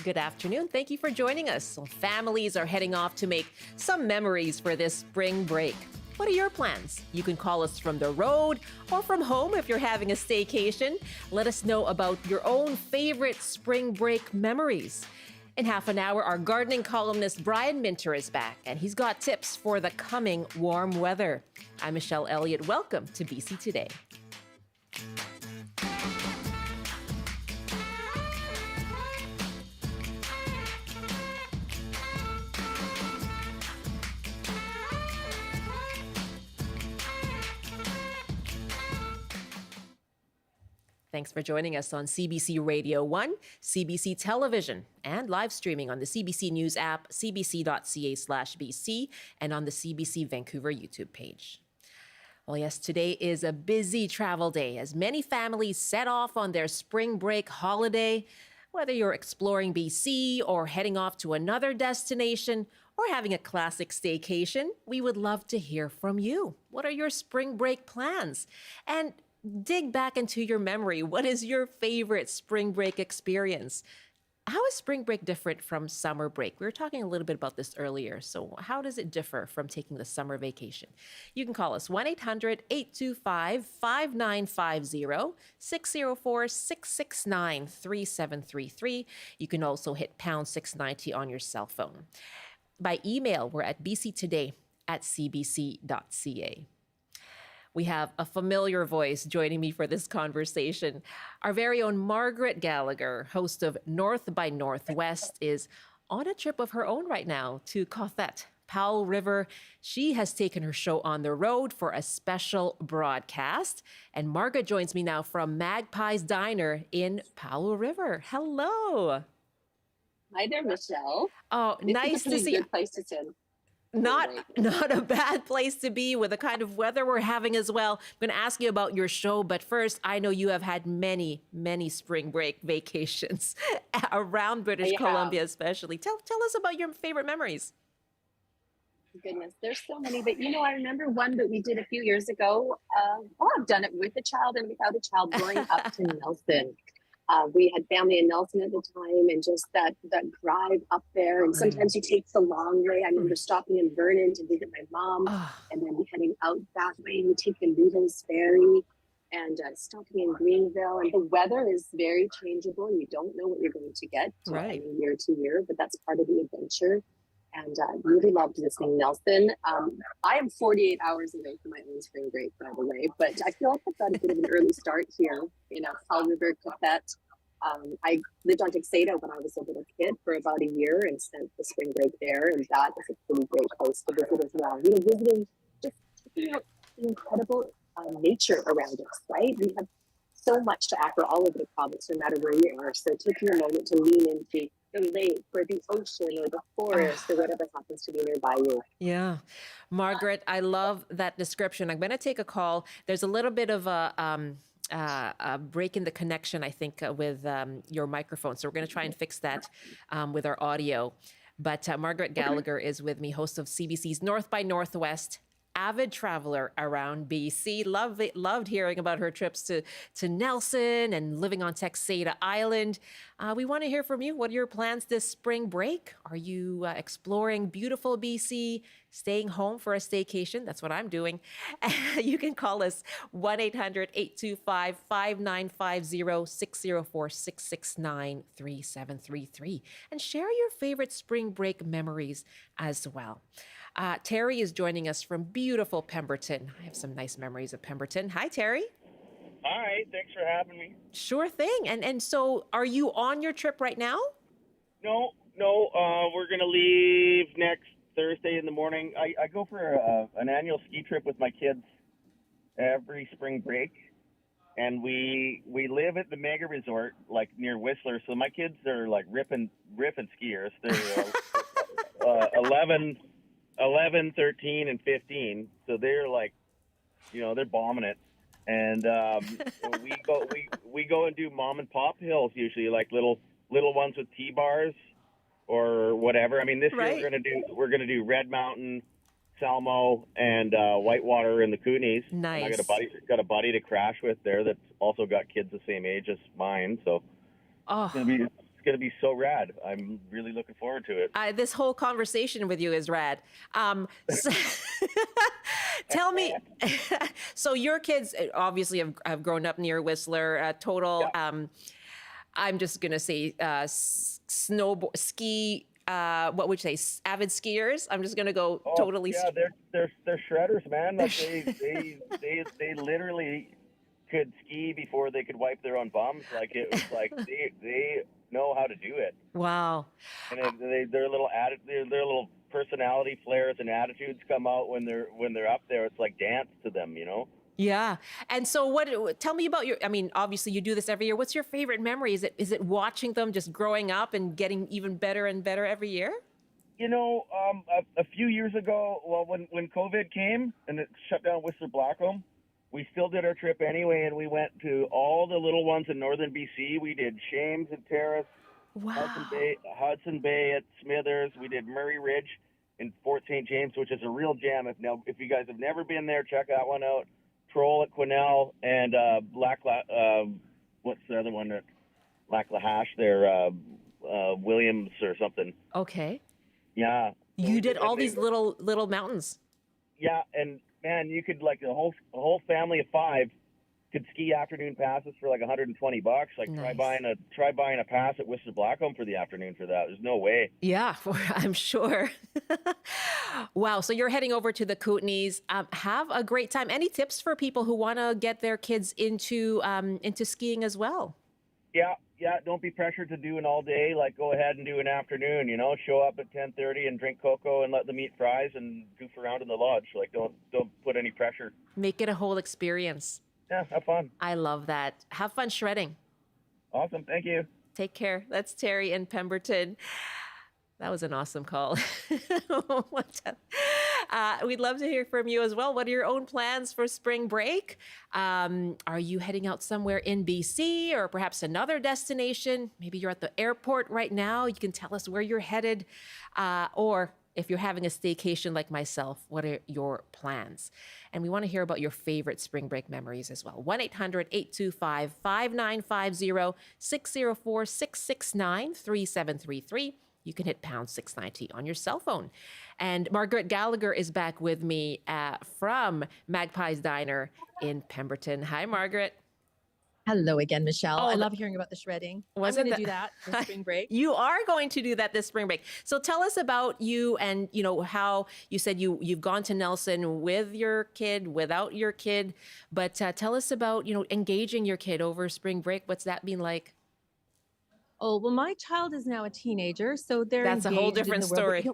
Good afternoon. Thank you for joining us. So families are heading off to make some memories for this spring break. What are your plans? You can call us from the road or from home if you're having a staycation. Let us know about your own favorite spring break memories. In half an hour, our gardening columnist Brian Minter is back, and he's got tips for the coming warm weather. I'm Michelle Elliott. Welcome to BC Today. Thanks for joining us on CBC Radio 1, CBC Television, and live streaming on the CBC News app, cbc.ca/BC, and on the CBC Vancouver YouTube page. Well, yes, today is a busy travel day as many families set off on their spring break holiday. Whether you're exploring BC or heading off to another destination or having a classic staycation, we would love to hear from you. What are your spring break plans? And dig back into your memory. What is your favorite spring break experience? How is spring break different from summer break? We were talking a little bit about this earlier. So how does it differ from taking the summer vacation? You can call us 1-800-825-5950, 604-669-3733. You can also hit pound 690 on your cell phone. By email, we're at bctoday@cbc.ca. We have a familiar voice joining me for this conversation. Our very own Margaret Gallagher, host of North by Northwest, is on a trip of her own right now to Cothette, Powell River. She has taken her show on the road for a special broadcast. And Margaret joins me now from Magpie's Diner in Powell River. Hello. Hi there, Michelle. Oh, this nice is a to see good you. place to sit. Not a bad place to be with the kind of weather we're having as well. I'm going to ask you about your show, but first, I know you have had many spring break vacations around British Columbia, especially. Tell us about your favorite memories. Goodness, there's so many, but I remember one that we did a few years ago. I've done it with a child and without a child, going up to Nelson. We had family in Nelson at the time, and just that drive up there. And sometimes you take the long way. I remember stopping in Vernon to visit my mom, and then heading out that way. We take the Newlands Ferry and stopping in Greenville. And the weather is very changeable. You don't know what you're going to get year to year, but that's part of the adventure. And I really loved visiting Nelson. I am 48 hours away from my own spring break, by the way, but I feel like I've got a bit of an early start here. Powell River, Cothette. I lived on Tuxedo when I was a little kid for about a year and spent the spring break there, and that is a pretty great place to visit as well. Visiting, just checking out the incredible nature around us, right? We have so much to offer all over the province, no matter where you are. So taking a moment to lean into the lake or the ocean or the forest or whatever happens to be nearby you. Yeah. Margaret, I love that description. I'm going to take a call. There's a little bit of a break in the connection, I think, with your microphone. So we're going to try and fix that with our audio. But Margaret Gallagher is with me, host of CBC's North by Northwest, avid traveler around BC. Loved hearing about her trips to Nelson and living on Tuxedo Island. We want to hear from you. What are your plans this spring break? Are you exploring beautiful BC, staying home for a staycation? That's what I'm doing. You can call us 1-800-825-5950, 604-669-3733, and share your favorite spring break memories as well. Terry is joining us from beautiful Pemberton. I have some nice memories of Pemberton. Hi, Terry. Hi, thanks for having me. Sure thing. And so are you on your trip right now? No, we're going to leave next Thursday in the morning. I go for an annual ski trip with my kids every spring break, and we live at the mega resort, like near Whistler. So my kids are like ripping skiers. They're 11, 13, and 15. So they're like, they're bombing it. And we go and do mom and pop hills usually, like little ones with T-bars or whatever. I mean, this year we're gonna do Red Mountain, Salmo, and Whitewater in the Kootenays. Nice. And I got a buddy to crash with there that's also got kids the same age as mine. So it's going to be so rad. I'm really looking forward to it. This whole conversation with you is rad. So, tell me, so your kids obviously have grown up near Whistler. Total, I'm just gonna say, ski. What would you say? Avid skiers. I'm just gonna go totally. Yeah, they're shredders, man. Like they literally could ski before they could wipe their own bums. Like it was like they know how to do it. Wow. And their little personality flares and attitudes come out when they're up there. It's like dance to them, you know. Yeah. And so tell me about I mean, obviously you do this every year. What's your favorite memory? Is it watching them just growing up and getting even better and better every year? You know, a few years ago, well, when COVID came and it shut down Whistler Blackcomb, we still did our trip anyway, and we went to all the little ones in northern BC. We did Shames and Terrace, Wow. Hudson Bay at Smithers. We did Murray Ridge in Fort St. James, which is a real jam. If you guys have never been there, check that one out. Troll at Quesnel and what's the other one at Lac La Hache there, Williams or something. Okay. Yeah. You did all these little mountains. Yeah, and man, you could like a whole family of 5 could ski afternoon passes for like $120. Like Nice. try buying a pass at Whistler Blackcomb for the afternoon for that. There's no way. Yeah, I'm sure. Wow. So you're heading over to the Kootenays. Have a great time. Any tips for people who want to get their kids into skiing as well? Yeah. Don't be pressured to do an all day. Like go ahead and do an afternoon. You know, show up at 10:30 and drink cocoa and let them eat fries and goof around in the lodge. Like don't put any pressure. Make it a whole experience. Yeah, have fun. I love that. Have fun shredding. Awesome. Thank you. Take care. That's Terry in Pemberton. That was an awesome call. We'd love to hear from you as well. What are your own plans for spring break? Are you heading out somewhere in BC or perhaps another destination? Maybe you're at the airport right now. You can tell us where you're headed. Or if you're having a staycation like myself, what are your plans? And we want to hear about your favorite spring break memories as well. 1-800-825-5950, 604-669-3733. You can hit pound 690 on your cell phone. And Margaret Gallagher is back with me from Magpie's Diner in Pemberton. Hi, Margaret. Hello again, Michelle. I love hearing about the shredding. I'm going to do that for spring break. You are going to do that this spring break. So tell us about you and, you know, how you said you've gone to Nelson with your kid, without your kid. But tell us about, you know, engaging your kid over spring break. What's that been like? Oh, well, my child is now a teenager, so they're That's a whole engaged in different the world. story.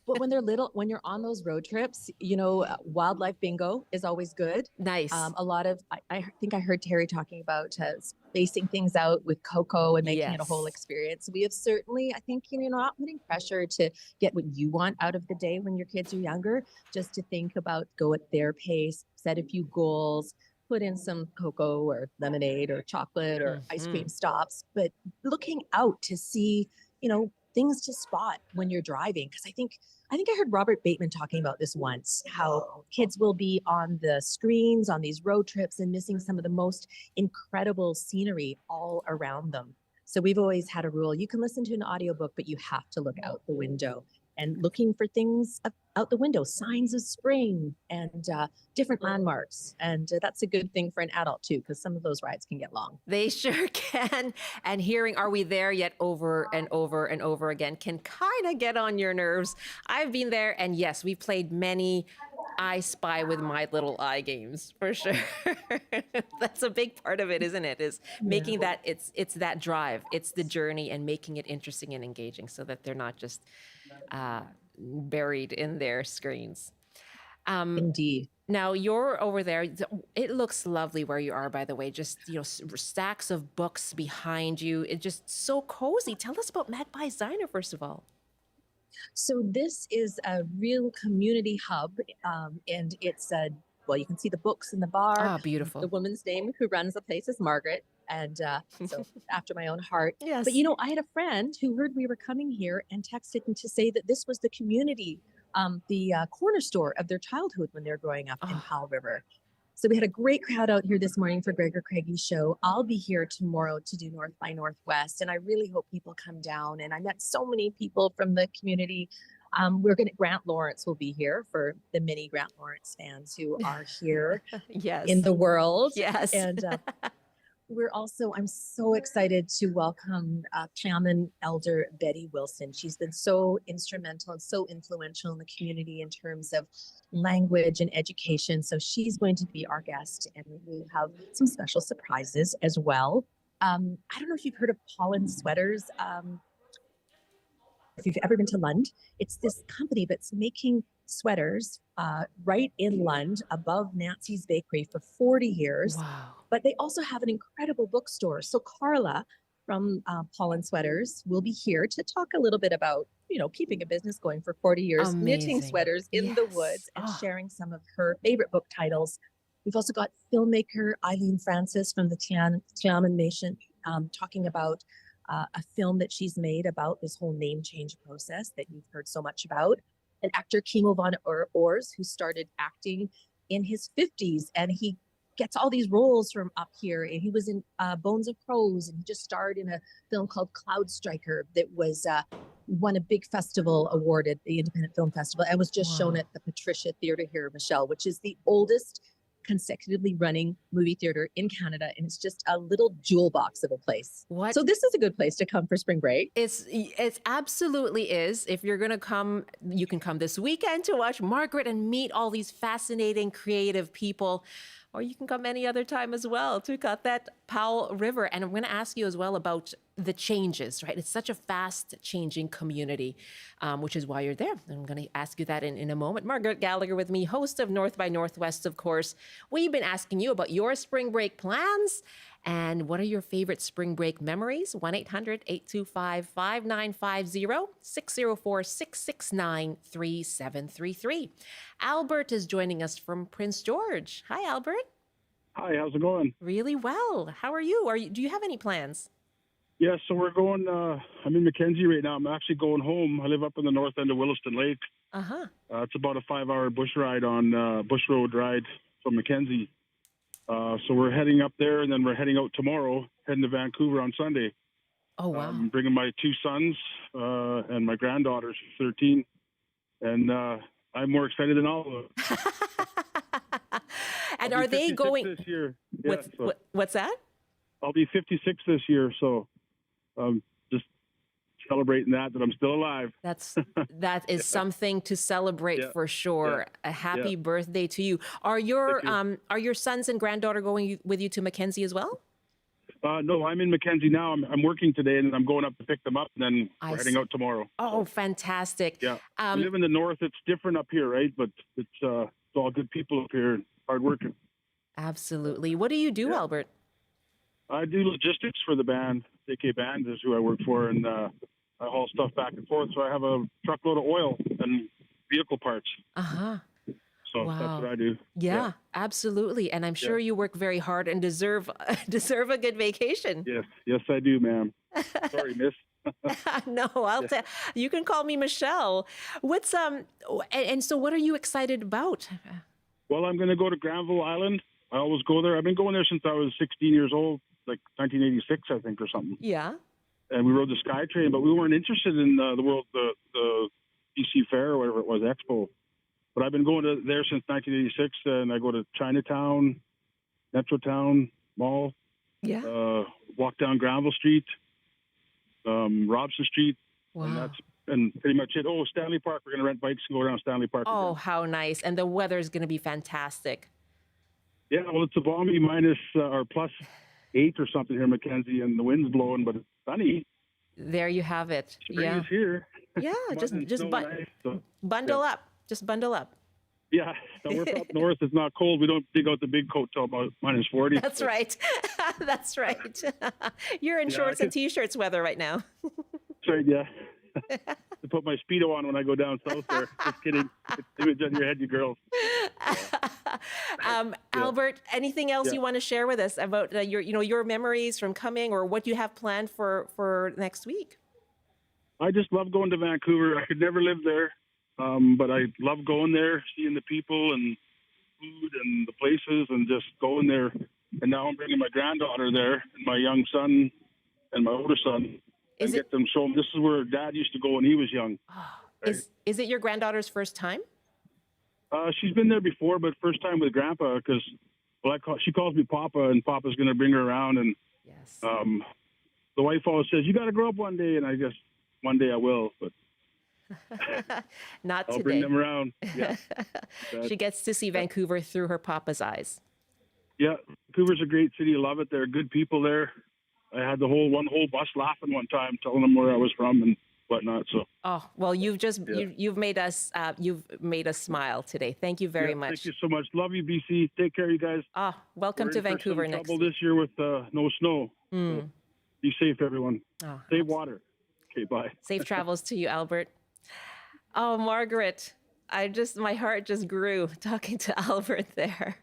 But when they're little, when you're on those road trips, you know, wildlife bingo is always good. Nice. A lot of, I think I heard Terry talking about spacing things out with cocoa and making it a whole Yes. experience. We have certainly, I think, you know, not putting pressure to get what you want out of the day when your kids are younger, just to think about go at their pace, set a few goals, put in some cocoa or lemonade or chocolate or ice cream stops, but looking out to see, you know, things to spot when you're driving. Because I think I heard Robert Bateman talking about this once, how kids will be on the screens on these road trips and missing some of the most incredible scenery all around them. So we've always had a rule. You can listen to an audiobook, but you have to look out the window and looking for things out the window, signs of spring and different landmarks. And that's a good thing for an adult too, because some of those rides can get long. They sure can. And hearing "Are we there yet?" over and over and over again can kind of get on your nerves. I've been there, and yes, we played many I Spy with My Little Eye games for sure. That's a big part of it, isn't it? Is making that it's that drive, it's the journey, and making it interesting and engaging, so that they're not just buried in their screens. Indeed. Now you're over there. It looks lovely where you are, by the way. Just, you know, stacks of books behind you. It's just so cozy. Tell us about Magpie's Diner, first of all. So this is a real community hub, and it's well, you can see the books in the bar. Ah, beautiful. The woman's name who runs the place is Margaret, and so after my own heart. Yes. But you know, I had a friend who heard we were coming here and texted me to say that this was the community, the corner store of their childhood when they were growing up in Powell River. So we had a great crowd out here this morning for Gregor Craigie's show. I'll be here tomorrow to do North by Northwest, and I really hope people come down. And I met so many people from the community. Grant Lawrence will be here for the many Grant Lawrence fans who are here Yes. in the world. Yes. And I'm so excited to welcome Cammon Elder Betty Wilson. She's been so instrumental and so influential in the community in terms of language and education. So she's going to be our guest, and we have some special surprises as well. I don't know if you've heard of Pollen Sweaters. If you've ever been to Lund, it's this company that's making sweaters right in Lund above Nancy's Bakery for 40 years. Wow. But they also have an incredible bookstore. So Carla from Pollen Sweaters will be here to talk a little bit about, keeping a business going for 40 years, knitting Amazing. sweaters in the Yes. woods, and Oh. sharing some of her favorite book titles. We've also got filmmaker Eileen Francis from the Tiaman Nation talking about a film that she's made about this whole name change process that you've heard so much about. And actor Kimo von Ors, who started acting in his 50s, and he gets all these roles from up here. And he was in Bones of Crows, and he just starred in a film called Cloud Striker that was won a big festival award at the Independent Film Festival and was just shown Wow. at the Patricia Theatre here, Michelle, which is the oldest consecutively running movie theater in Canada, and it's just a little jewel box of a place. What? So this is a good place to come for spring break. It's absolutely is. If you're going to come, you can come this weekend to watch Margaret and meet all these fascinating, creative people. Or you can come any other time as well to cut that Powell River. And I'm going to ask you as well about the changes, right? It's such a fast changing community, which is why you're there. I'm going to ask you that in a moment. Margaret Gallagher with me, host of North by Northwest, of course. We've been asking you about your spring break plans and what are your favorite spring break memories? 1-800-825-5950, 604-669-3733. Albert is joining us from Prince George. Hi, Albert. Hi, how's it going? Really well. How are you? Do you have any plans? Yeah, so we're going, I'm in Mackenzie right now. I'm actually going home. I live up in the north end of Williston Lake. Uh-huh. It's about a 5-hour bush ride bush road ride from Mackenzie. So we're heading up there, and then we're heading out tomorrow, heading to Vancouver on Sunday. Oh, wow. I'm bringing my 2 sons and my granddaughter, she's 13. And I'm more excited than all of them. And I'll are be they 56 going? this year? Yeah, What's that? I'll be 56 this year, so just celebrating that I'm still alive. That is something to celebrate Yeah. for sure. Yeah. A happy Yeah. birthday to you. Are your Thank are your sons and granddaughter going with you to Mackenzie as well? No, I'm in Mackenzie now. I'm working today, and I'm going up to pick them up, and then I we're heading see. out tomorrow. Oh, fantastic. Yeah. We live in the north. It's different up here, right? But it's all good people up here, hard working. Absolutely. What do you do, Yeah. Albert? I do logistics for the band. AK Band is who I work for, and I haul stuff back and forth. So I have a truckload of oil and vehicle parts. Uh-huh. So Wow. that's what I do. Yeah, absolutely. And I'm sure you work very hard and deserve a good vacation. Yes, I do, ma'am. Sorry, miss. No, you can call me Michelle. What's and so what are you excited about? Well, I'm going to go to Granville Island. I always go there. I've been going there since I was 16 years old, like 1986, I think, or something. Yeah. And we rode the SkyTrain, but we weren't interested in the BC Fair or whatever it was, Expo. But I've been going there since 1986, and I go to Chinatown, Metrotown Mall, Yeah. walk down Granville Street, Robson Street, Wow. and pretty much it. Oh, Stanley Park. We're going to rent bikes and go down Stanley Park. Oh, again. how nice. And the weather is going to be fantastic. Yeah, well, it's a balmy minus or plus 8 or something here in Mackenzie, and the wind's blowing, but it's sunny. There you have it. Spring Yeah. is here. Yeah, just Mud and snow and ice, so, bundle up. Just bundle up. yeah, now we're up north. It's not cold. We don't dig out the big coat till about minus 40. That's so. right. That's right. You're in Yeah, shorts I and t-shirts weather right now. That's right, yeah. To put my Speedo on when I go down south there. Just kidding. It's image on your head, you girls. Albert, anything else Yeah. you want to share with us about your memories from coming or what you have planned for next week? I just love going to Vancouver. I could never live there, but I love going there, seeing the people and food and the places and just going there. And now I'm bringing my granddaughter there and my young son and my older son and get them show them this is where Dad used to go when he was young. Right? Is it your granddaughter's first time? She's been there before, but first time with Grandpa because she calls me Papa, and Papa's going to bring her around. And yes. The wife always says, "You got to grow up one day," and I guess one day I will, but not I'll today. bring them around. Yeah. She gets to see Vancouver through her papa's eyes. Yeah, Vancouver's a great city. I love it. There are good people there. I had one whole bus laughing one time, telling them where I was from and whatnot. So. Oh well, you've made us smile today. Thank you very much. Thank you so much. Love you, BC. Take care, you guys. Welcome to Vancouver next week. This year with no snow. So be safe, everyone. Save water. Okay, bye. Safe travels to you, Albert. Oh, Margaret, my heart just grew talking to Albert there.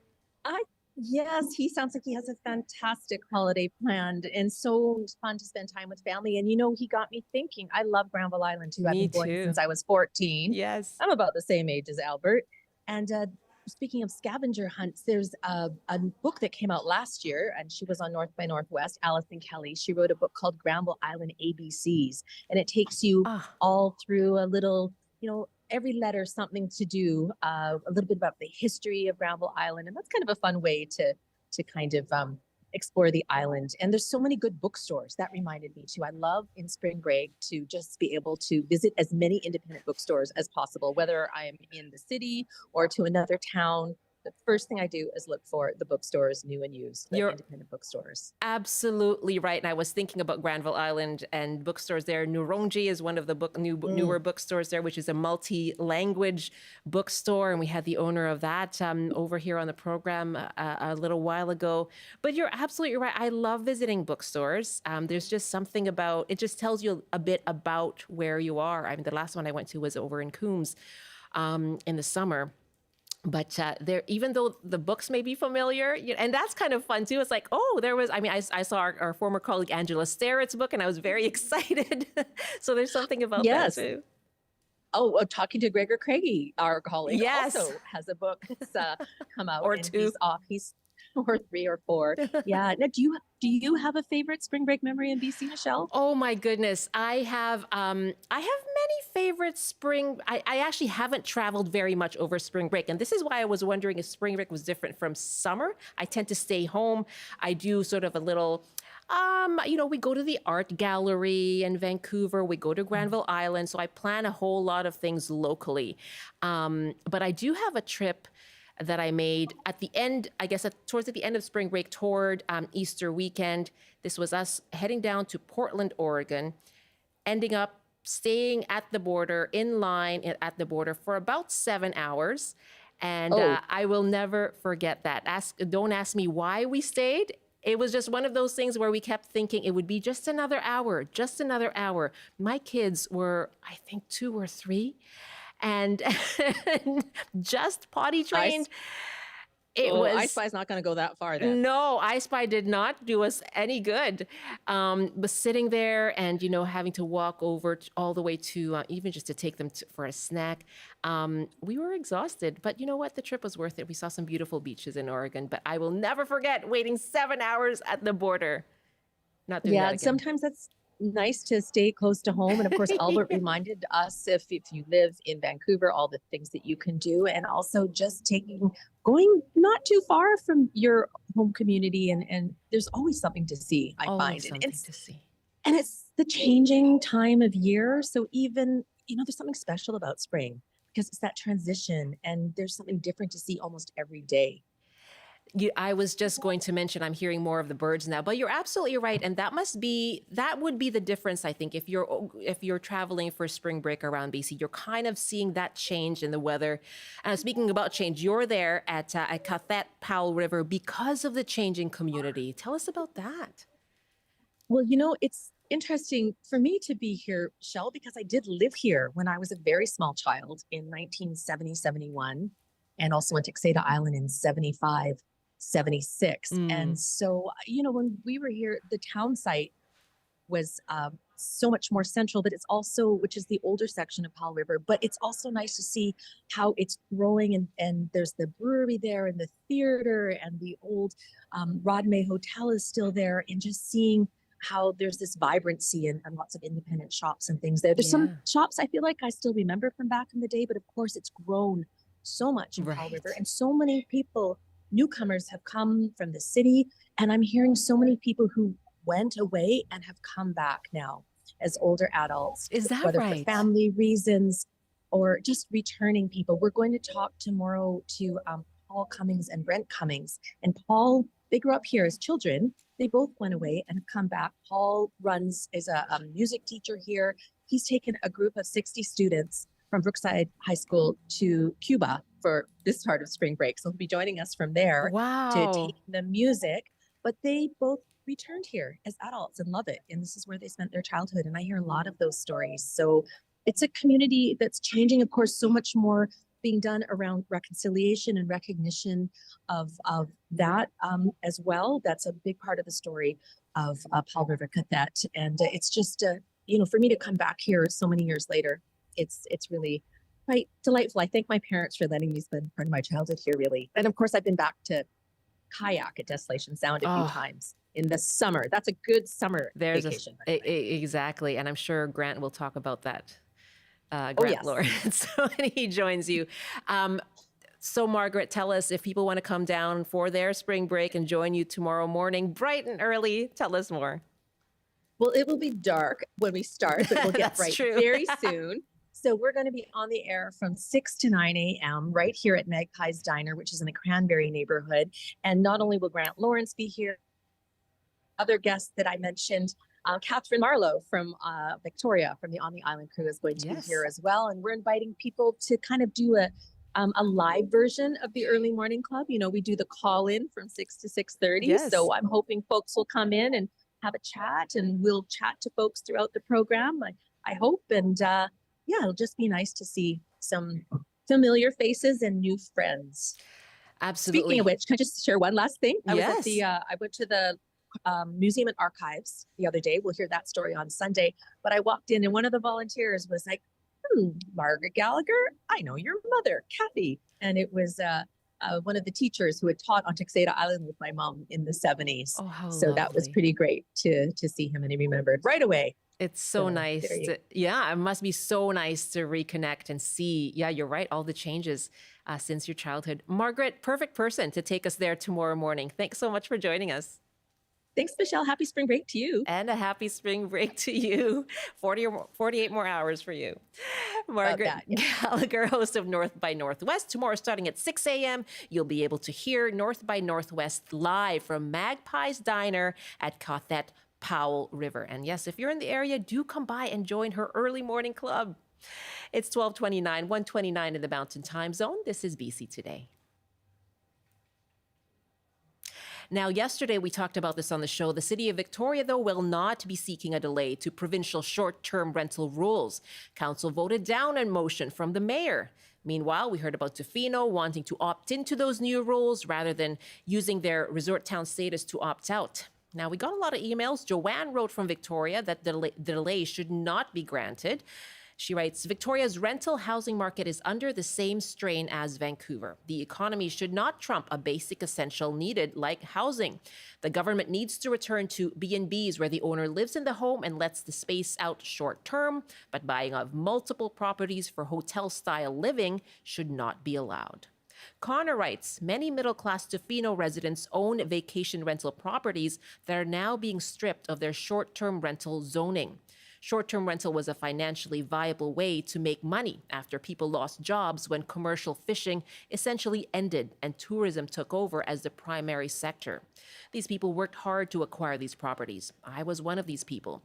Yes, he sounds like he has a fantastic holiday planned and so fun to spend time with family. And, he got me thinking. I love Granville Island, too. I've been going since I was 14. Yes. I'm about the same age as Albert. And speaking of scavenger hunts, there's a book that came out last year, and she was on North by Northwest, Alison Kelly. She wrote a book called Granville Island ABCs, and it takes you all through a little, every letter something to do, a little bit about the history of Granville Island. And that's kind of a fun way to kind of explore the island. And there's so many good bookstores. That reminded me too. I love in spring break to just be able to visit as many independent bookstores as possible, whether I'm in the city or to another town. The first thing I do is look for the bookstores, new and used, the independent bookstores. Absolutely right. And I was thinking about Granville Island and bookstores there. Nurongji is one of the newer bookstores there, which is a multi-language bookstore. And we had the owner of that over here on the program a little while ago. But you're absolutely right. I love visiting bookstores. There's just something about, it just tells you a bit about where you are. I mean, the last one I went to was over in Coombs in the summer. But there, even though the books may be familiar, and that's kind of fun too. It's like, I saw our former colleague Angela Starrett's book, and I was very excited. So there's something about that too. Oh, talking to Gregor Craigie, our colleague, also has a book that's come out. Or two. He's or 3 or 4. Yeah. Now, do you have a favorite spring break memory in BC, Michelle? Oh my goodness, I have many favorite spring. I actually haven't traveled very much over spring break, and this is why I was wondering if spring break was different from summer. I tend to stay home. I do sort of a little. We go to the art gallery in Vancouver. We go to Granville Island. So I plan a whole lot of things locally. But I do have a trip that I made at the end, I guess, towards the end of spring break toward Easter weekend. This was us heading down to Portland, Oregon, ending up staying at the border, in line at the border for about 7 hours. And I will never forget that. Don't ask me why we stayed. It was just one of those things where we kept thinking it would be just another hour, just another hour. My kids were, I think, 2 or 3. And just potty trained. I Spy's not going to go that far then. No, I Spy did not do us any good. But sitting there and, having to walk over all the way to, even just to take them for a snack, we were exhausted. But you know what? The trip was worth it. We saw some beautiful beaches in Oregon, but I will never forget waiting 7 hours at the border. Not doing that again. Sometimes that's nice to stay close to home. And of course, Albert reminded us if you live in Vancouver, all the things that you can do, and also just going not too far from your home community. And there's always something to see, I find. And it's the changing time of year. So even, there's something special about spring because it's that transition and there's something different to see almost every day. I was just going to mention I'm hearing more of the birds now, but you're absolutely right, and that would be the difference. I think if you're traveling for spring break around BC, you're kind of seeing that change in the weather. And speaking about change, you're there at Powell River because of the changing community. Tell us about that. Well, it's interesting for me to be here, Shell, because I did live here when I was a very small child in 1970, 71, and also went to Xada Island in 75. 76. And so, when we were here, the town site was so much more central, but it's also, which is the older section of Powell River, but it's also nice to see how it's growing, and there's the brewery there and the theater and the old Rodmay Hotel is still there, and just seeing how there's this vibrancy and lots of independent shops and things there. There's some shops I feel like I still remember from back in the day, but of course it's grown so much in Powell River, and so many people, newcomers, have come from the city, and I'm hearing so many people who went away and have come back now as older adults. Is that whether right? for family reasons or just returning people. We're going to talk tomorrow to Paul Cummings and Brent Cummings. And Paul, they grew up here as children. They both went away and have come back. Paul is a music teacher here. He's taken a group of 60 students from Brookside High School to Cuba for this part of spring break. So he'll be joining us from there to teach the music. But they both returned here as adults and love it. And this is where they spent their childhood. And I hear a lot of those stories. So it's a community that's changing. Of course, so much more being done around reconciliation and recognition of that as well. That's a big part of the story of Powell River Cadet. And it's just, for me to come back here so many years later, it's really quite delightful. I thank my parents for letting me spend part of my childhood here, really. And of course, I've been back to kayak at Desolation Sound a few times in the summer. That's a good summer vacation. Exactly. And I'm sure Grant will talk about that. Grant Lawrence, when he joins you. So Margaret, tell us, if people want to come down for their spring break and join you tomorrow morning, bright and early, tell us more. Well, it will be dark when we start, but we'll get bright very soon. So we're going to be on the air from 6 to 9 a.m. right here at Magpie's Diner, which is in the Cranberry neighborhood. And not only will Grant Lawrence be here, other guests that I mentioned, Catherine Marlowe from Victoria from the On the Island crew is going to be here as well. And we're inviting people to kind of do a live version of the Early Morning Club. You know, we do the call in from 6 to 6:30. So I'm hoping folks will come in and have a chat, and we'll chat to folks throughout the program. I hope. And it'll just be nice to see some familiar faces and new friends. Absolutely. Speaking of which, can I just share one last thing? I went to the Museum and Archives the other day. We'll hear that story on Sunday. But I walked in and one of the volunteers was like, Margaret Gallagher, I know your mother, Kathy. And it was one of the teachers who had taught on Tuxedo Island with my mom in the 70s. Oh, how so that was pretty great to see him, and he remembered right away. It's so nice. It must be so nice to reconnect and see. Yeah, you're right. All the changes since your childhood. Margaret, perfect person to take us there tomorrow morning. Thanks so much for joining us. Thanks, Michelle. Happy spring break to you. And a happy spring break to you. 48 more hours for you. Margaret Gallagher, host of North by Northwest. Tomorrow, starting at 6 a.m., you'll be able to hear North by Northwest live from Magpie's Diner at Cothet, Powell River. And yes, if you're in the area, do come by and join her early morning club. It's 12:29, 1:29 in the Mountain Time Zone. This is BC Today. Now, yesterday we talked about this on the show. The City of Victoria, though, will not be seeking a delay to provincial short-term rental rules. Council voted down a motion from the mayor. Meanwhile, we heard about Tofino wanting to opt into those new rules rather than using their resort town status to opt out. Now, we got a lot of emails. Joanne wrote from Victoria that the delay should not be granted. She writes, Victoria's rental housing market is under the same strain as Vancouver. The economy should not trump a basic essential needed like housing. The government needs to return to B&Bs where the owner lives in the home and lets the space out short term, but buying of multiple properties for hotel-style living should not be allowed. Connor writes, many middle-class Tofino residents own vacation rental properties that are now being stripped of their short-term rental zoning. Short-term rental was a financially viable way to make money after people lost jobs when commercial fishing essentially ended and tourism took over as the primary sector. These people worked hard to acquire these properties. I was one of these people.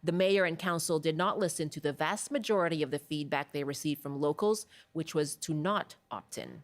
The mayor and council did not listen to the vast majority of the feedback they received from locals, which was to not opt in.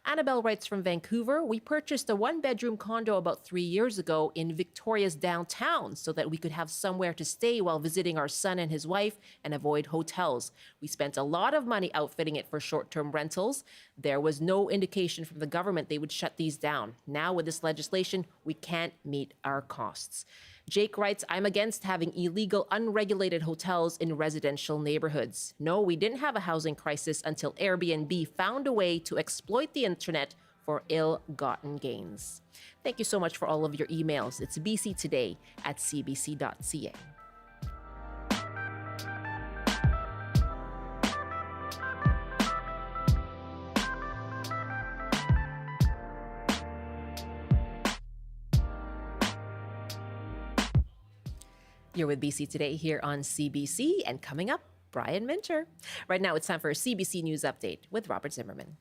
Annabelle writes from Vancouver, we purchased a one-bedroom condo about 3 years ago in Victoria's downtown so that we could have somewhere to stay while visiting our son and his wife and avoid hotels. We spent a lot of money outfitting it for short-term rentals. There was no indication from the government they would shut these down. Now with this legislation, we can't meet our costs. Jake writes, I'm against having illegal, unregulated hotels in residential neighborhoods. No, we didn't have a housing crisis until Airbnb found a way to exploit the internet for ill-gotten gains. Thank you so much for all of your emails. It's bctoday@cbc.ca. You're with BC Today here on CBC, and coming up, Brian Minter. Right now, it's time for a CBC News Update with Robert Zimmerman.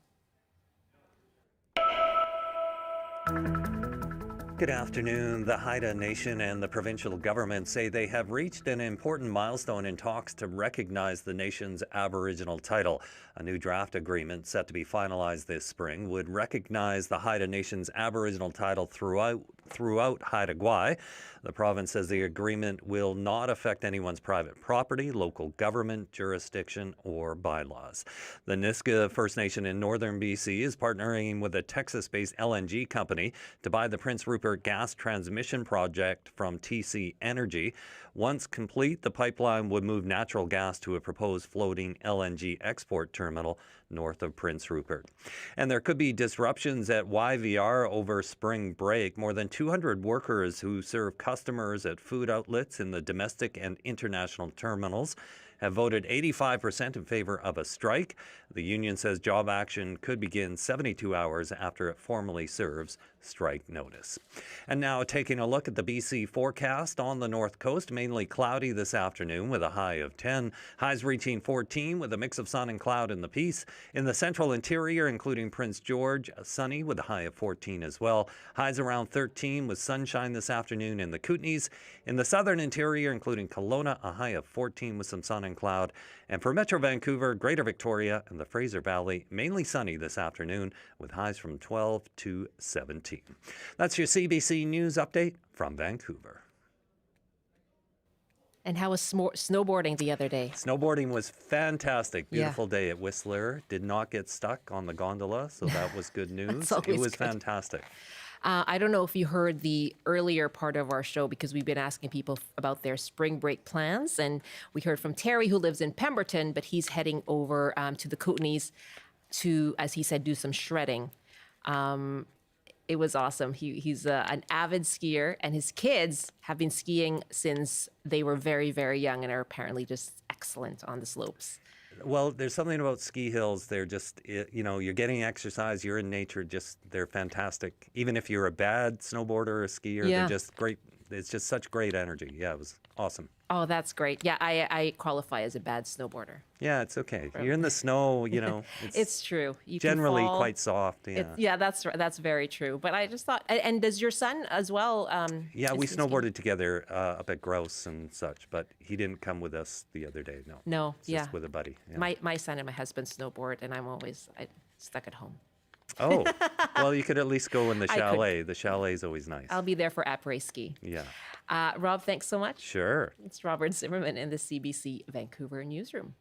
Good afternoon. The Haida Nation and the provincial government say they have reached an important milestone in talks to recognize the nation's Aboriginal title. A new draft agreement set to be finalized this spring would recognize the Haida Nation's Aboriginal title throughout Haida Gwaii. The province says the agreement will not affect anyone's private property, local government, jurisdiction, or bylaws. The Nisga'a First Nation in northern BC is partnering with a Texas-based LNG company to buy the Prince Rupert gas transmission project from TC Energy. Once complete, the pipeline would move natural gas to a proposed floating LNG export terminal north of Prince Rupert. And there could be disruptions at YVR over spring break. More than 200 workers who serve customers at food outlets in the domestic and international terminals have voted 85% in favor of a strike. The union says job action could begin 72 hours after it formally serves strike notice. And now taking a look at the BC forecast on the north coast, mainly cloudy this afternoon with a high of 10. Highs reaching 14 with a mix of sun and cloud in the Peace. In the central interior, including Prince George, sunny with a high of 14 as well. Highs around 13 with sunshine this afternoon in the Kootenays. In the southern interior, including Kelowna, a high of 14 with some sun and cloud. And for Metro Vancouver, Greater Victoria, and the Fraser Valley, mainly sunny this afternoon with highs from 12 to 17. That's your CBC News Update from Vancouver. And how was snowboarding the other day? Snowboarding was fantastic. Beautiful day at Whistler. Did not get stuck on the gondola, so that was good news. It was good. Fantastic. I don't know if you heard the earlier part of our show, because we've been asking people about their spring break plans. And we heard from Terry, who lives in Pemberton, but he's heading over to the Kootenays to, as he said, do some shredding. It was awesome. He's an avid skier, and his kids have been skiing since they were very, very young and are apparently just excellent on the slopes. Well, there's something about ski hills. They're just, you're getting exercise, you're in nature, they're fantastic. Even if you're a bad snowboarder or skier, they're just great. It's just such great energy. Yeah, it was awesome. Oh, that's great. Yeah, I qualify as a bad snowboarder. Yeah, it's okay. You're in the snow, It's true. You generally can fall. quite soft. Yeah. That's very true. But I just thought, and does your son as well? Yeah, we snowboarded together up at Grouse and such, but he didn't come with us the other day. No. Just with a buddy. Yeah. My son and my husband snowboard, and I'm always stuck at home. Oh, well, you could at least go in the chalet. The chalet is always nice. I'll be there for après ski. Yeah. Rob, thanks so much. Sure. It's Robert Zimmerman in the CBC Vancouver newsroom.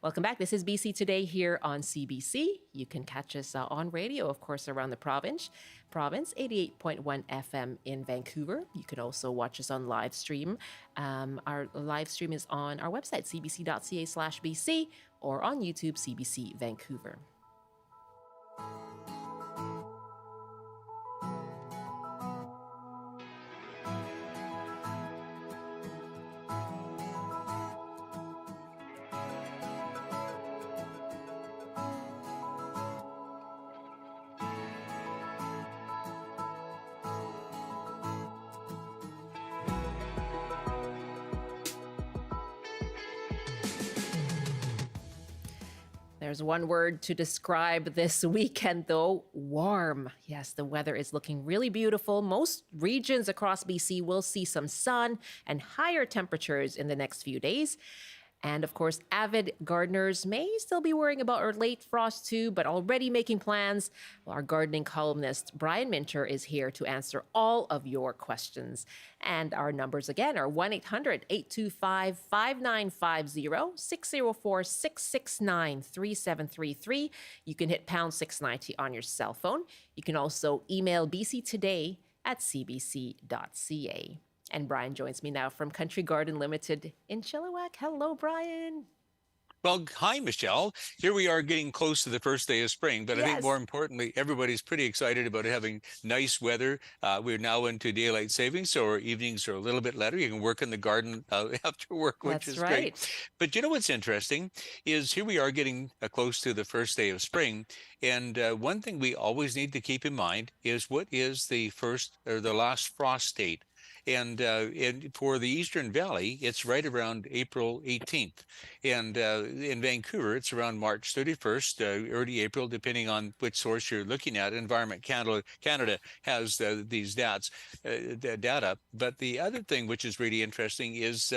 Welcome back. This is BC Today here on CBC. You can catch us on radio, of course, around the province, 88.1 FM in Vancouver. You can also watch us on live stream. Our live stream is on our website, cbc.ca/BC, or on YouTube, CBC Vancouver. There's one word to describe this weekend, though: warm. Yes, the weather is looking really beautiful. Most regions across BC will see some sun and higher temperatures in the next few days. And of course, avid gardeners may still be worrying about our late frost too, but already making plans. Well, our gardening columnist, Brian Minter, is here to answer all of your questions. And our numbers again are 1-800-825-5950, 604-669-3733. You can hit pound 690 on your cell phone. You can also email bctoday@cbc.ca. And Brian joins me now from Country Garden Limited in Chilliwack. Hello, Brian. Well, hi, Michelle. Here we are getting close to the first day of spring, but I think more Yes, importantly, everybody's pretty excited about having nice weather. We're now into daylight savings, so our evenings are a little bit later. You can work in the garden after work, which that's is great. right. But you know what's interesting is here we are getting close to the first day of spring. And one thing we always need to keep in mind is what is the first or the last frost date? And for the Eastern Valley, it's right around April 18th. And in Vancouver, it's around March 31st, early April, depending on which source you're looking at. Environment Canada has these data. But the other thing which is really interesting is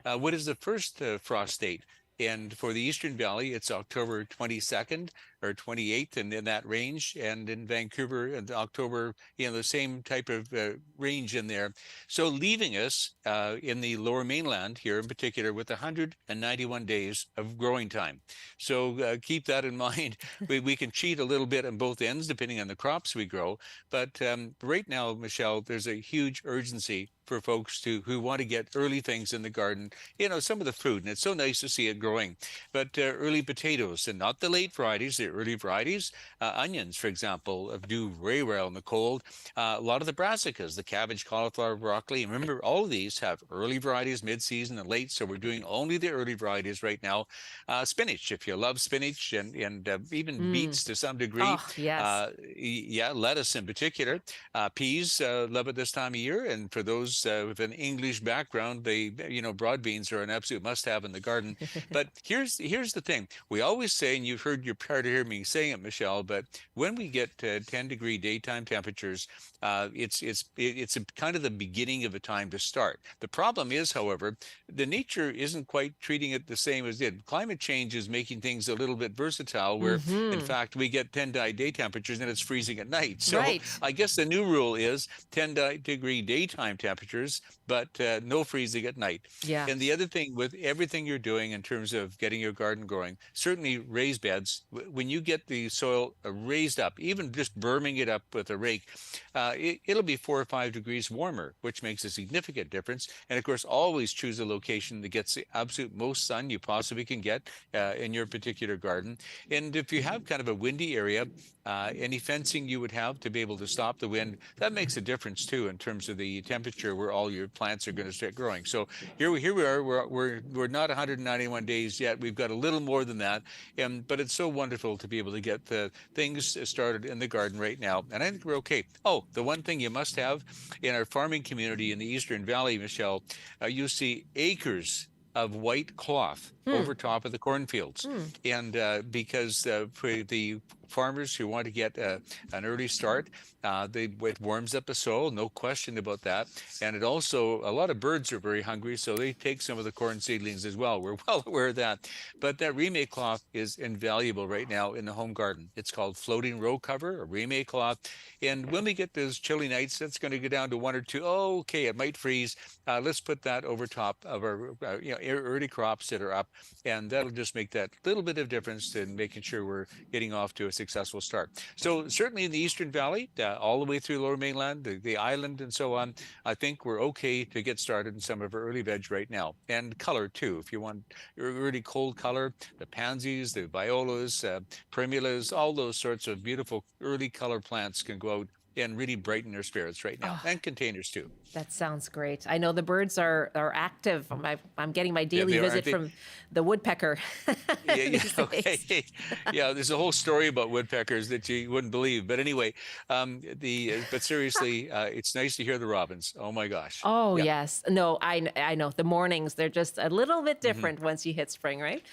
what is the first frost date? And for the Eastern Valley, it's October 22nd or 28th, and in that range. And in Vancouver, in October, the same type of range in there. So leaving us in the Lower Mainland here in particular with 191 days of growing time. So keep that in mind. We can cheat a little bit on both ends depending on the crops we grow. But right now, Michelle, there's a huge urgency for folks who want to get early things in the garden, some of the fruit, and it's so nice to see it growing. But early potatoes, and not the late varieties, the early varieties. Onions, for example, do very well in the cold. A lot of the brassicas, the cabbage, cauliflower, broccoli. Remember, all of these have early varieties, mid-season, and late. So we're doing only the early varieties right now. Spinach, if you love spinach, and even beets to some degree. Oh, yes. Yeah, lettuce in particular. Peas, love it this time of year. And for those with an English background, broad beans are an absolute must-have in the garden. But here's the thing. We always say, and you've heard, you're proud to hear me saying it, Michelle, but when we get 10-degree daytime temperatures, it's a kind of the beginning of a time to start. The problem is, however, the nature isn't quite treating it the same as it did. Climate change is making things a little bit versatile, where in fact we get 10-day temperatures and it's freezing at night. So Right. I guess the new rule is 10-degree daytime temperatures, but no freezing at night. Yeah. And the other thing with everything you're doing in terms of getting your garden growing, certainly raised beds, when you get the soil raised up, even just berming it up with a rake, it'll be 4 or 5 degrees warmer, which makes a significant difference. And of course, always choose a location that gets the absolute most sun you possibly can get in your particular garden. And if you have kind of a windy area, any fencing you would have to be able to stop the wind, that makes a difference too in terms of the temperature where all your plants are going to start growing. So here we are. We're not 191 days yet. We've got a little more than that, but it's so wonderful to be able to get the things started in the garden right now. And I think we're okay. Oh, the one thing you must have in our farming community in the Eastern Valley, Michelle, you see acres of white cloth over top of the cornfields. And because for the farmers who want to get an early start, it warms up the soil, no question about that. And it also, a lot of birds are very hungry, so they take some of the corn seedlings as well. We're well aware of that. But that remake cloth is invaluable right now in the home garden. It's called floating row cover, or remake cloth. And when we get those chilly nights, that's going to go down to 1 or 2. Oh, okay, it might freeze. Let's put that over top of our early crops that are up, and that'll just make that little bit of difference in making sure we're getting off to a successful start. So certainly in the Eastern Valley, all the way through Lower Mainland, the island and so on, I think we're okay to get started in some of our early veg right now. And color too, if you want your early cold color, the pansies, the violas, primulas, all those sorts of beautiful early color plants can go out and really brighten their spirits right now, and containers too. That sounds great. I know the birds are active. I'm getting my daily they are, visit aren't they? from the woodpecker. these days. Okay. Yeah, there's a whole story about woodpeckers that you wouldn't believe. But anyway, but seriously, it's nice to hear the robins. Oh my gosh. Oh, Yeah. yes. No, I know. The mornings, they're just a little bit different once you hit spring, right?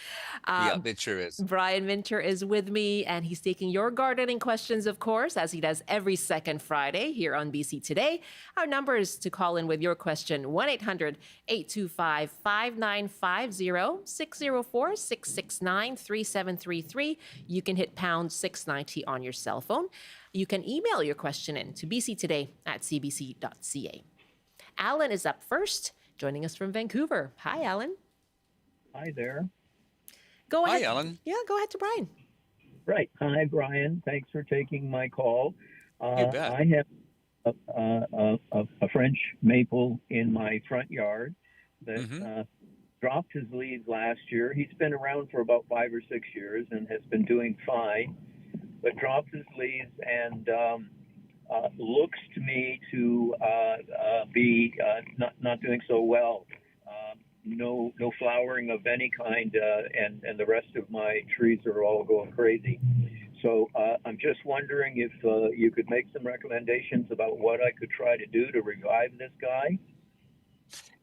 Yeah, it sure is. Brian Minter is with me, and he's taking your gardening questions, of course, as he does every second Friday here on BC Today. Our numbers to call in with your question, 1-800-825-5950, 604-669-3733. You can hit pound 690 on your cell phone. You can email your question in to bctoday@cbc.ca. Alan is up first, joining us from Vancouver. Hi, Alan. Hi there. Go Hi, ahead. Alan. Yeah, go ahead to Brian. Right. Hi, Brian. Thanks for taking my call. You bet. a French maple in my front yard that Mm-hmm. dropped his leaves last year. He's been around for about 5 or 6 years and has been doing fine, but dropped his leaves and looks to me to be not doing so well. No flowering of any kind, and the rest of my trees are all going crazy. So I'm just wondering if you could make some recommendations about what I could try to do to revive this guy.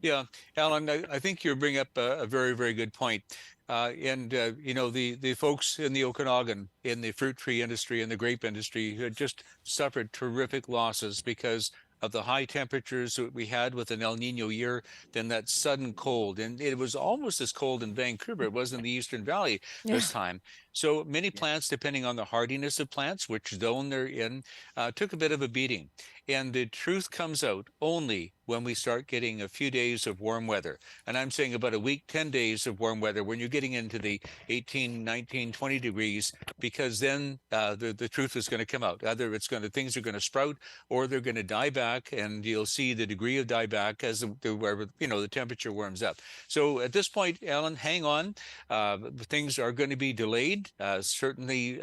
Yeah, Alan, I think you bring up a very, very good point. The folks in the Okanagan, in the fruit tree industry and the grape industry, who had just suffered terrific losses because of the high temperatures that we had with an El Nino year, then that sudden cold. And it was almost as cold in Vancouver. It was in the Eastern Valley Yeah. this time. So many plants, depending on the hardiness of plants, which zone they're in, took a bit of a beating. And the truth comes out only when we start getting a few days of warm weather. And I'm saying about a week, 10 days of warm weather when you're getting into the 18, 19, 20 degrees, because then the truth is going to come out. Either things are going to sprout or they're going to die back, and you'll see the degree of dieback as the temperature warms up. So at this point, Alan, hang on. Things are going to be delayed. Certainly,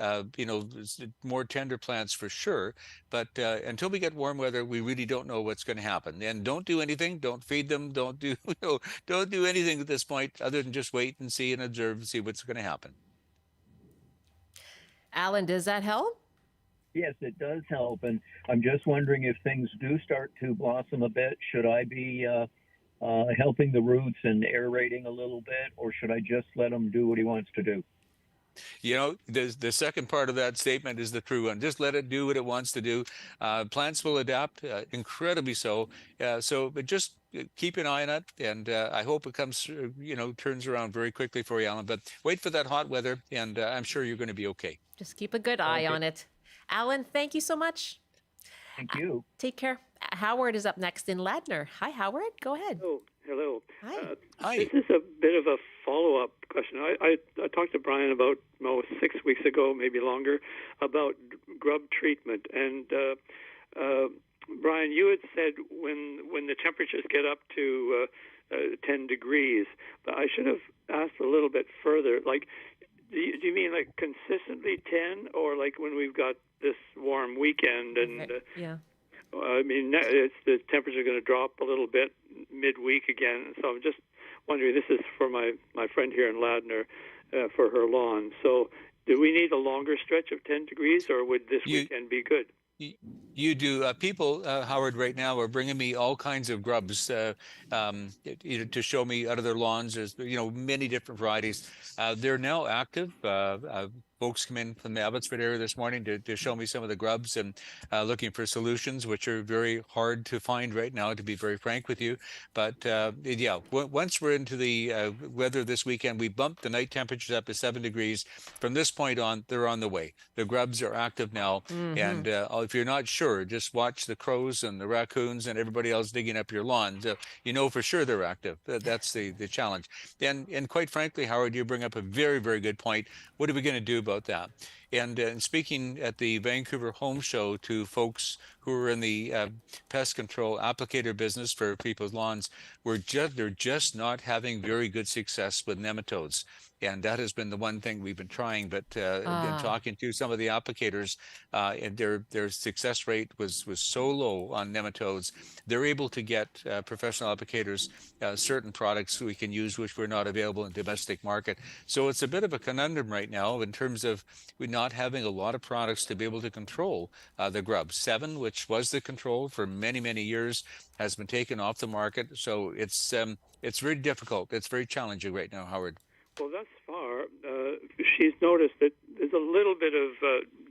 more tender plants for sure. But until we get warm weather, we really don't know what's going to happen. And don't do anything. Don't feed them. Don't do don't do anything at this point other than just wait and see and observe and see what's going to happen. Alan, does that help? Yes, it does help, and I'm just wondering if things do start to blossom a bit, should I be helping the roots and aerating a little bit, or should I just let him do what he wants to do? The second part of that statement is the true one. Just let it do what it wants to do. Plants will adapt, incredibly so. But just keep an eye on it, and I hope it turns around very quickly for you, Alan. But wait for that hot weather, and I'm sure you're going to be okay. Just keep a good eye Okay. on it. Alan, thank you so much. Thank you. Take care. Howard is up next in Ladner. Hi, Howard. Go ahead. Oh, hello. Hi. Hi. This is a bit of a follow-up question. I talked to Brian about 6 weeks ago, maybe longer, about grub treatment. And Brian, you had said when the temperatures get up to 10 degrees, but I should have asked a little bit further. Like, do you mean like consistently 10, or like when we've got this warm weekend and Yeah. I mean, the temperature going to drop a little bit midweek again. So I'm just wondering, this is for my friend here in Ladner for her lawn. So do we need a longer stretch of 10 degrees, or would this weekend be good? You do. People, Howard, right now are bringing me all kinds of grubs to show me out of their lawns. There's many different varieties. They're now active. Folks come in from the Abbotsford area this morning to show me some of the grubs and looking for solutions, which are very hard to find right now, to be very frank with you. But once we're into the weather this weekend, we bump the night temperatures up to 7 degrees. From this point on, they're on the way. The grubs are active now. Mm-hmm. And if you're not sure, just watch the crows and the raccoons and everybody else digging up your lawn. You know for sure they're active. That's the challenge. And quite frankly, Howard, you bring up a very, very good point. What are we going to do about that? And speaking at the Vancouver Home Show to folks who are in the pest control applicator business for people's lawns, they're just not having very good success with nematodes. And that has been the one thing we've been trying. But again, talking to some of the applicators, and their success rate was so low on nematodes, they're able to get professional applicators certain products we can use which were not available in the domestic market. So it's a bit of a conundrum right now in terms of we not having a lot of products to be able to control the grub. 7, which was the control for many, many years, has been taken off the market. So it's very difficult. It's very challenging right now, Howard. Well, thus far, she's noticed that there's a little bit of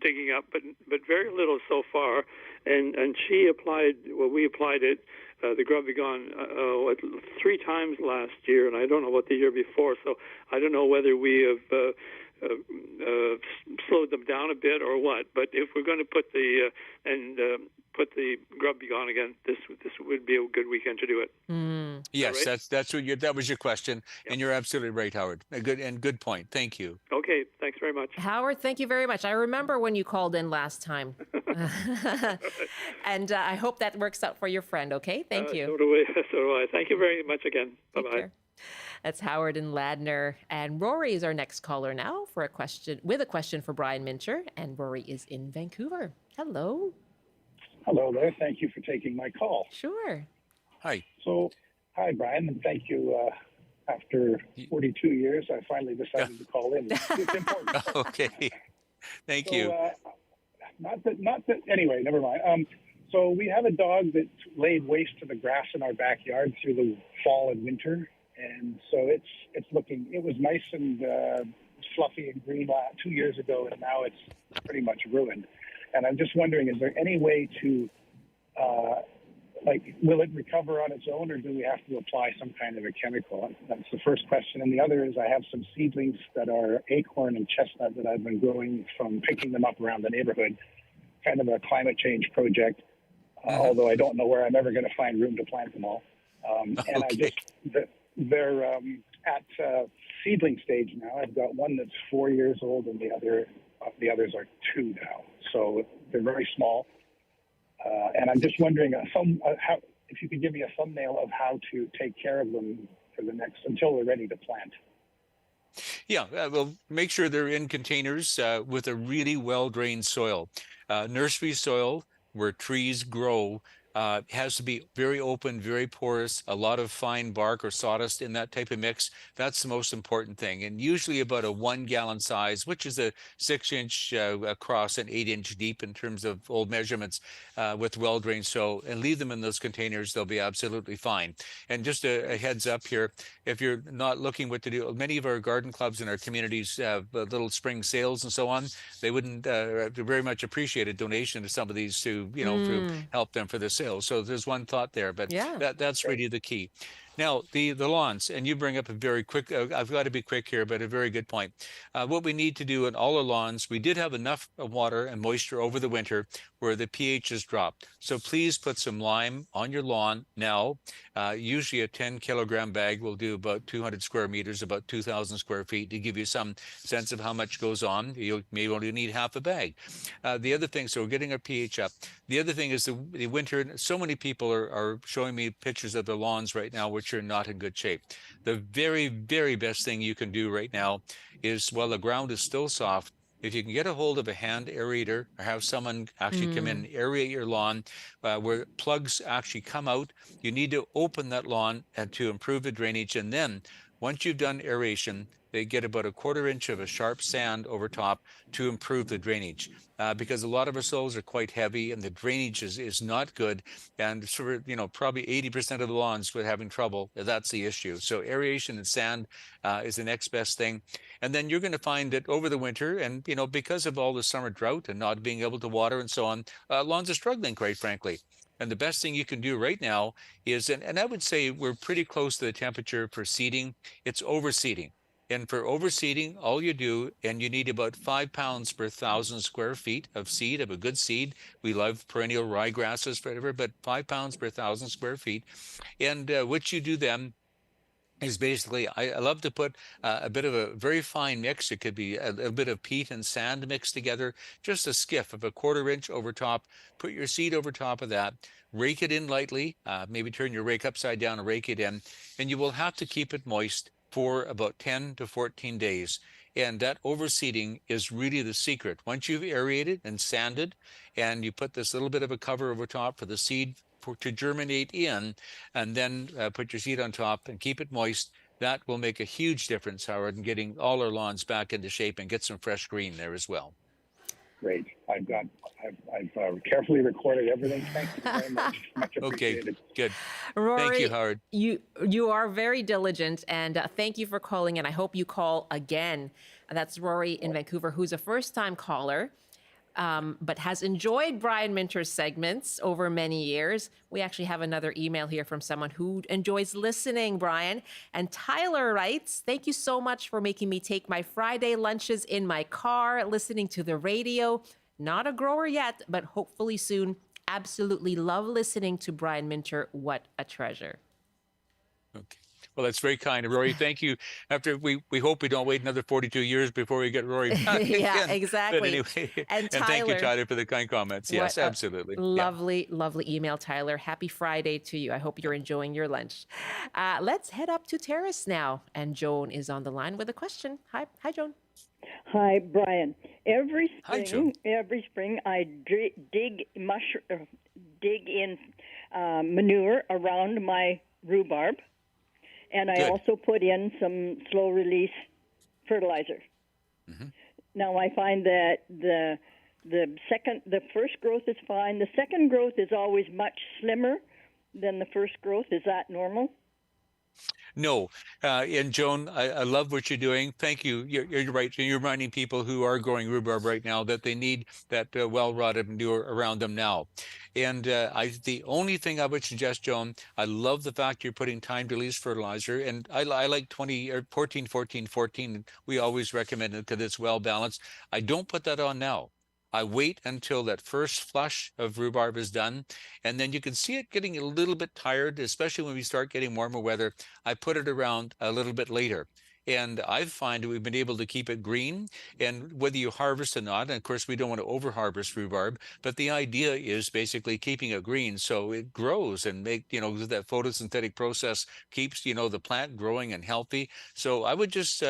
digging up, but very little so far. And she applied, we applied it, the Grub Gone 3 times last year, and I don't know what the year before. So I don't know whether we have slowed them down a bit or what. But if we're going to put the put the grub be gone again, this would be a good weekend to do it. Yes, right? that's what that was your question, Yep. and you're absolutely right, Howard. A good point. Thank you. Okay, thanks very much. Howard, thank you very much. I remember when you called in last time. And I hope that works out for your friend, okay? Thank you. So do we. So do I. Thank you very much again. Take Bye-bye. care. That's Howard and Ladner. And Rory is our next caller now for a question for Brian Mincher. And Rory is in Vancouver. Hello. Hello there. Thank you for taking my call. Sure. Hi. So, hi, Brian, and thank you. After 42 years, I finally decided to call in. It's important. Okay. Thank So, you. Not that. Anyway, never mind. So we have a dog that laid waste to the grass in our backyard through the fall and winter, and so it's looking. It was nice and fluffy and green 2 years ago, and now it's pretty much ruined. And I'm just wondering, is there any way to will it recover on its own, or do we have to apply some kind of a chemical? That's the first question. And the other is I have some seedlings that are acorn and chestnut that I've been growing from picking them up around the neighborhood, kind of a climate change project, although I don't know where I'm ever going to find room to plant them all. And they're at seedling stage now. I've got one that's 4 years old, and the others are 2 now. So they're very small. And I'm just wondering if you could give me a thumbnail of how to take care of them for until we're ready to plant. Yeah, well, make sure they're in containers with a really well-drained soil. Nursery soil where trees grow has to be very open, very porous, a lot of fine bark or sawdust in that type of mix. That's the most important thing. And usually about a 1 gallon size, which is a 6-inch across and 8-inch deep in terms of old measurements with well-drained soil, and leave them in those containers. They'll be absolutely fine. And just a heads up here, if you're not looking what to do, many of our garden clubs in our communities have little spring sales and so on. They wouldn't very much appreciate a donation to some of these to help them for the sale. So there's one thought there, but that's really the key. Now, the lawns, and you bring up a very quick, I've got to be quick here, but a very good point. What we need to do in all our lawns, we did have enough water and moisture over the winter where the pH has dropped. So please put some lime on your lawn now. Usually a 10-kilogram bag will do about 200 square meters, about 2,000 square feet, to give you some sense of how much goes on. You may only need half a bag. The other thing, so we're getting our pH up. The other thing is the winter, so many people are showing me pictures of their lawns right now, which are not in good shape. The very, very best thing you can do right now is, while the ground is still soft, if you can get a hold of a hand aerator or have someone actually come in and aerate your lawn where plugs actually come out, you need to open that lawn to improve the drainage. And then once you've done aeration, they get about a 1/4 inch of a sharp sand over top to improve the drainage, because a lot of our soils are quite heavy and the drainage is not good. And so, probably 80% of the lawns were having trouble. That's the issue. So aeration and sand is the next best thing. And then you're going to find that over the winter, and because of all the summer drought and not being able to water and so on, lawns are struggling, quite frankly. And the best thing you can do right now is, and I would say we're pretty close to the temperature for seeding, it's overseeding. And for overseeding, all you do, and you need about 5 pounds per 1,000 square feet of seed, of a good seed. We love perennial ryegrasses, whatever, but 5 pounds per 1,000 square feet. And what you do then is basically, I love to put a bit of a very fine mix. It could be a bit of peat and sand mixed together, just a skiff of a 1/4 inch over top. Put your seed over top of that, rake it in lightly, maybe turn your rake upside down and rake it in, and you will have to keep it moist for about 10 to 14 days. And that overseeding is really the secret. Once you've aerated and sanded, and you put this little bit of a cover over top for the seed to germinate in, and then put your seed on top and keep it moist, that will make a huge difference, Howard, in getting all our lawns back into shape and get some fresh green there as well. Great. I've carefully recorded everything. Thank you very much. Much appreciated. Okay, good. Rory, thank you, Howard. You are very diligent, and thank you for calling, and I hope you call again. That's Rory in Vancouver, who's a first-time caller, but has enjoyed Brian Mincher's segments over many years. We actually have another email here from someone who enjoys listening, Brian. And Tyler writes, "Thank you so much for making me take my Friday lunches in my car, listening to the radio. Not a grower yet, but hopefully soon. Absolutely love listening to Brian Minter. What a treasure. Okay. Well, that's very kind of Rory. Thank you. After we hope we don't wait another 42 years before we get Rory back Yeah, again. But exactly. anyway, And and thank you, Tyler, Tyler, for the kind comments. what Yes, a absolutely. Yeah. lovely, lovely email, Tyler. Happy Friday to you. I hope you're enjoying your lunch. Let's head up to Terrace now. And Joan is on the line with a question. Hi, Joan. Hi, Brian. Hi, Joan. Every spring, I dig in manure around my rhubarb, and I Good. also put in some slow release fertilizer. Mm-hmm. Now I find that the first growth is fine. The second growth is always much slimmer than the first growth. Is that normal? No, and Joan, I love what you're doing. Thank you. You're right. You're reminding people who are growing rhubarb right now that they need that well-rotted manure around them now. And the only thing I would suggest, Joan, I love the fact you're putting time-release fertilizer, and I like 20 or 14, 14, 14. We always recommend it because it's well balanced. I don't put that on now. I wait until that first flush of rhubarb is done, and then you can see it getting a little bit tired, especially when we start getting warmer weather. I put it around a little bit later. And I find we've been able to keep it green, and whether you harvest or not, and of course we don't want to over harvest rhubarb, but the idea is basically keeping it green so it grows and that photosynthetic process keeps the plant growing and healthy. So I would just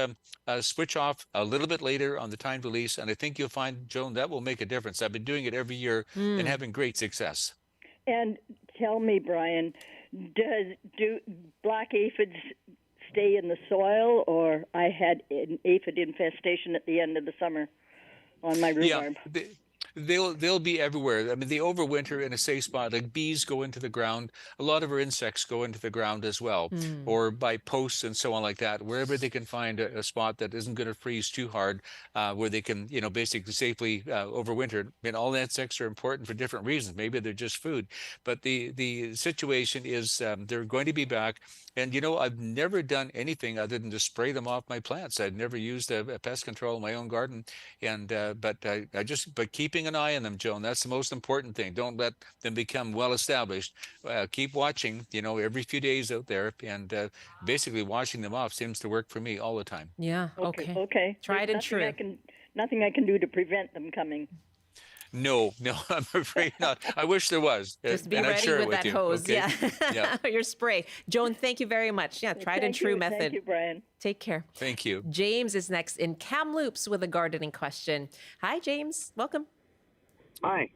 switch off a little bit later on the time release, and I think you'll find, Joan, that will make a difference. I've been doing it every year and having great success. And tell me, Brian, do black aphids stay in the soil, or I had an aphid infestation at the end of the summer on my rhubarb? Yeah, they'll be everywhere. I mean, they overwinter in a safe spot. Like bees go into the ground. A lot of our insects go into the ground as well, or by posts and so on like that. Wherever they can find a spot that isn't going to freeze too hard, where they can, basically safely overwinter. I mean, all insects are important for different reasons. Maybe they're just food, but the situation is they're going to be back. And I've never done anything other than to spray them off my plants. I've never used a pest control in my own garden, and but keeping an eye on them, Joan, that's the most important thing. Don't let them become well established. Keep watching, every few days out there, and basically washing them off seems to work for me all the time. Yeah. Okay. Tried and true. Nothing I can do to prevent them coming. No, I'm afraid not. I wish there was. Just be and I'd ready share with it with that you. hose. Okay? Yeah. Your spray. Joan, thank you very much. Yeah, tried and true method. Thank you, Brian. Take care. Thank you. James is next in Kamloops with a gardening question. Hi, James. Welcome. Hi.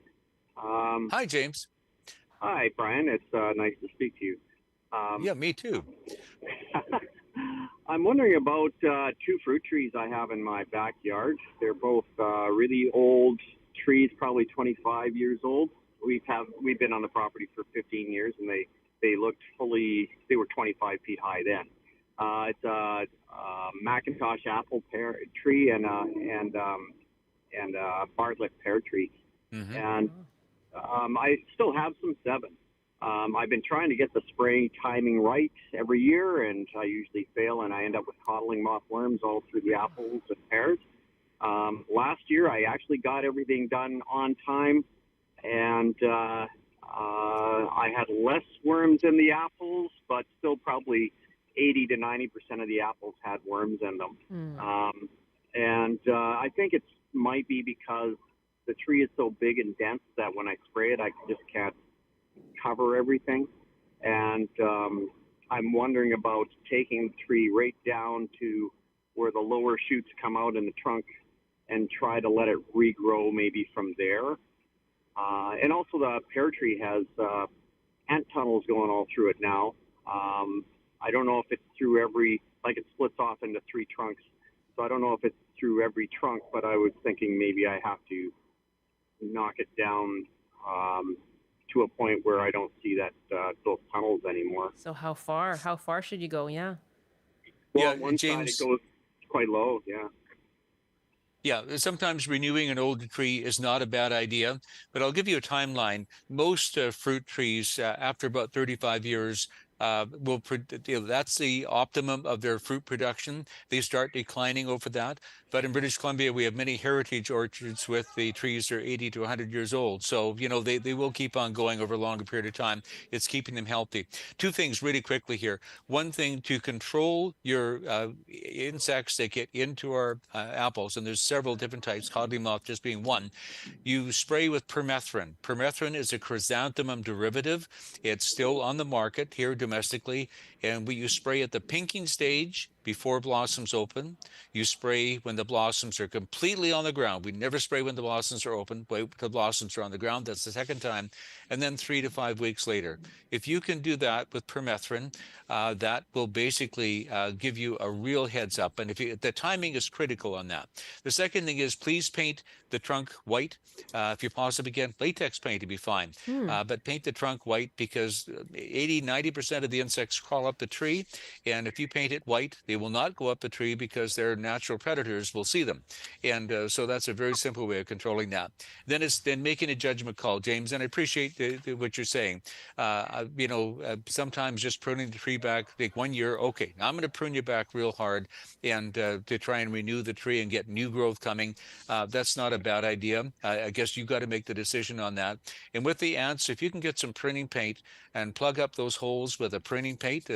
Hi, James. Hi, Brian. It's nice to speak to you. Yeah, me too. I'm wondering about two fruit trees I have in my backyard. They're both really old trees, probably 25 years old. We've been on the property for 15 years, and they were 25 feet high then. It's a Macintosh apple pear tree and a Bartlett pear tree. Mm-hmm. And I still have some 7. I've been trying to get the spraying timing right every year, and I usually fail, and I end up with codling moth worms all through the apples and pears. Last year, I actually got everything done on time, and I had less worms in the apples, but still probably 80 to 90% of the apples had worms in them. I think it might be because the tree is so big and dense that when I spray it, I just can't cover everything. And I'm wondering about taking the tree right down to where the lower shoots come out in the trunk and try to let it regrow maybe from there. And also the pear tree has ant tunnels going all through it now. I don't know if it's through it splits off into 3 trunks. So I don't know if it's through every trunk, but I was thinking maybe I have to knock it down to a point where I don't see those tunnels anymore. So how far should you go? Yeah. Well, Yeah, one James, side it goes quite low, yeah. Yeah, sometimes renewing an older tree is not a bad idea, but I'll give you a timeline. Most fruit trees, after about 35 years, that's the optimum of their fruit production. They start declining over that. But in British Columbia, we have many heritage orchards with the trees that are 80 to 100 years old. So, they will keep on going over a longer period of time. It's keeping them healthy. Two things really quickly here. One thing, to control your insects that get into our apples, and there's several different types, codling moth just being one, you spray with permethrin. Permethrin is a chrysanthemum derivative. It's still on the market here domestically, and you spray at the pinking stage before blossoms open. You spray when the blossoms are completely on the ground. We never spray when the blossoms are open. Wait till the blossoms are on the ground. That's the second time. And then 3 to 5 weeks later. If you can do that with permethrin, that will basically give you a real heads up. And the timing is critical on that. The second thing is, please paint the trunk white. If you possibly can, latex paint would be fine. But paint the trunk white, because 80–90% of the insects crawl up the tree. And if you paint it white, they will not go up the tree because their natural predators will see them. And so that's a very simple way of controlling that. Then it's making a judgment call, James. And I appreciate what you're saying. Sometimes just pruning the tree back, like 1 year, okay, now I'm going to prune you back real hard and to try and renew the tree and get new growth coming. That's not a bad idea. I guess you got to make the decision on that. And with the ants, if you can get some pruning paint and plug up those holes with a pruning paint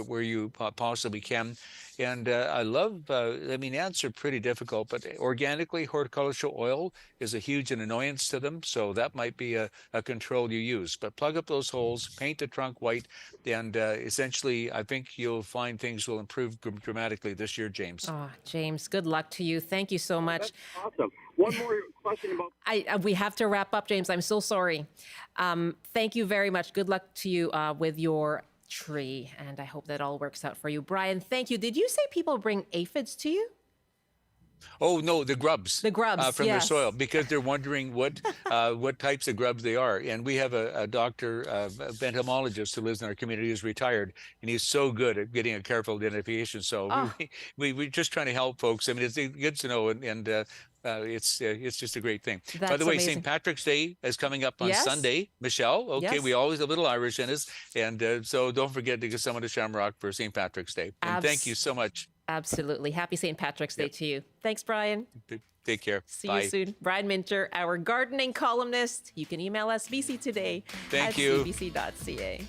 where you possibly can. And I love, ants are pretty difficult, but organically, horticultural oil is a huge annoyance to them. So that might be a control you use. But plug up those holes, paint the trunk white, and essentially, I think you'll find things will improve dramatically this year, James. Oh, James, good luck to you. Thank you so much. That's awesome. One more question about... we have to wrap up, James. I'm so sorry. Thank you very much. Good luck to you with your tree, and I hope that all works out for you. Brian, thank you. Did you say people bring aphids to you? Oh no, the grubs. The grubs from yes. their soil, because they're wondering what types of grubs they are. And we have a doctor, a entomologist who lives in our community, who's retired, and he's so good at getting a careful identification. So we're just trying to help folks. I mean, it's good to know, and it's just a great thing. That's By the way, amazing. St. Patrick's Day is coming up on Yes. Sunday. Michelle, okay, Yes. we always have a little Irish in us, and so don't forget to give someone a shamrock for St. Patrick's Day. And thank you so much. Absolutely. Happy St. Patrick's Day to you. Thanks, Brian. Take care. See Bye. you soon. Brian Minter, our gardening columnist. You can email us, VC Today Thank at you. cbc.ca.